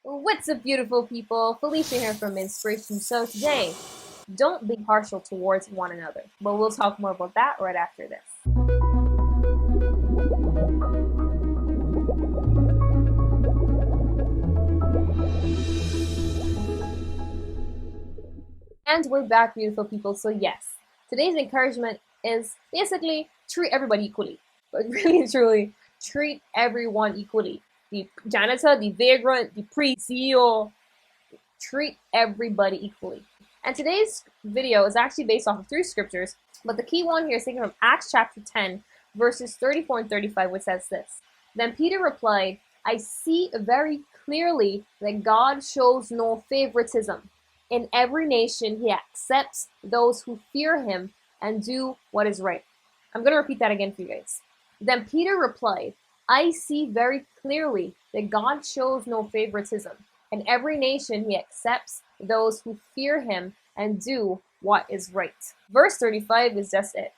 What's up, beautiful people? Felicia here from Inspiration. So today, don't be partial towards one another, but we'll talk more about that right after this. And we're back, beautiful people. So yes, today's encouragement is basically treat everybody equally, but really and truly treat everyone equally. The janitor, the vagrant, the priest, CEO, treat everybody equally. And today's video is actually based off of three scriptures, but the key one here is taken from Acts chapter 10, verses 34 and 35, which says this. Then Peter replied, I see very clearly that God shows no favoritism. In every nation, he accepts those who fear him and do what is right. I'm going to repeat that again for you guys. Then Peter replied, I see very clearly that God shows no favoritism. In every nation, he accepts those who fear him and do what is right. Verse 35 is just it.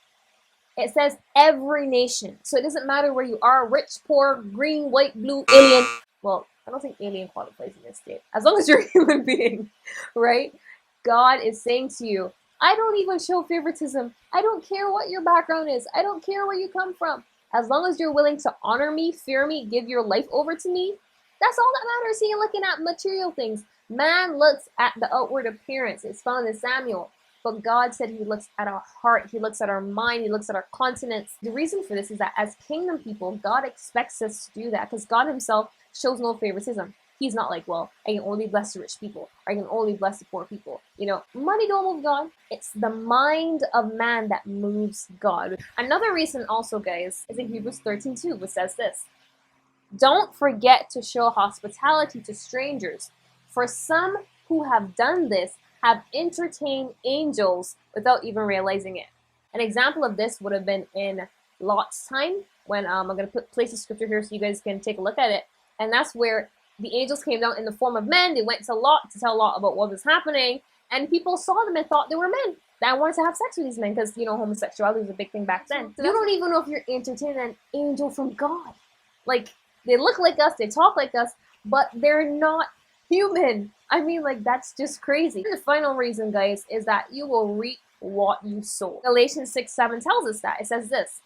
It says every nation. So it doesn't matter where you are, rich, poor, green, white, blue, alien. Well, I don't think alien qualifies in this state. As long as you're a human being, right? God is saying to you, I don't even show favoritism. I don't care what your background is. I don't care where you come from. As long as you're willing to honor me, fear me, give your life over to me, that's all that matters here, looking at material things. Man looks at the outward appearance. It's found in Samuel. But God said he looks at our heart. He looks at our mind. He looks at our continence. The reason for this is that as kingdom people, God expects us to do that because God himself shows no favoritism. He's not like, well, I can only bless the rich people. Or I can only bless the poor people. You know, money don't move God. It's the mind of man that moves God. Another reason also, guys, is in Hebrews 13:2, which says this. Don't forget to show hospitality to strangers, for some who have done this have entertained angels without even realizing it. An example of this would have been in Lot's time, when I'm going to place a scripture here so you guys can take a look at it. And that's where the angels came down in the form of men. They went to Lot to tell Lot about what was happening, and people saw them and thought they were men that wanted to have sex with these men because, you know, homosexuality was a big thing back then. So you don't even know if you're entertaining an angel from God. Like, they look like us, they talk like us, but they're not human. I mean, like, that's just crazy. The final reason, guys, is that you will reap what you sow. Galatians 6:7 tells us that. It says this,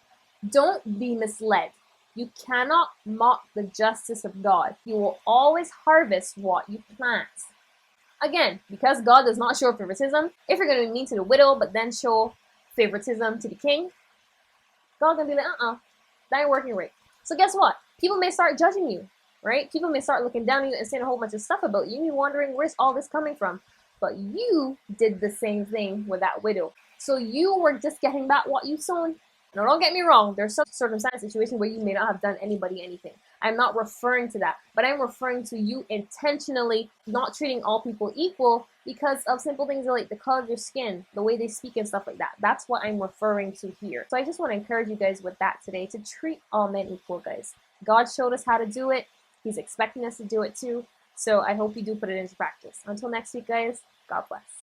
don't be misled. You cannot mock the justice of God. You will always harvest what you plant. Again, because God does not show favoritism, if you're going to be mean to the widow, but then show favoritism to the king, God's going to be like, that ain't working right. So guess what? People may start judging you, right? People may start looking down at you and saying a whole bunch of stuff about you. You're wondering, where's all this coming from? But you did the same thing with that widow. So you were just getting back what you sown. Now, don't get me wrong. There's some circumstance situation where you may not have done anybody anything. I'm not referring to that, but I'm referring to you intentionally not treating all people equal because of simple things like the color of your skin, the way they speak and stuff like that. That's what I'm referring to here. So I just want to encourage you guys with that today to treat all men equal, guys. God showed us how to do it. He's expecting us to do it too. So I hope you do put it into practice. Until next week, guys, God bless.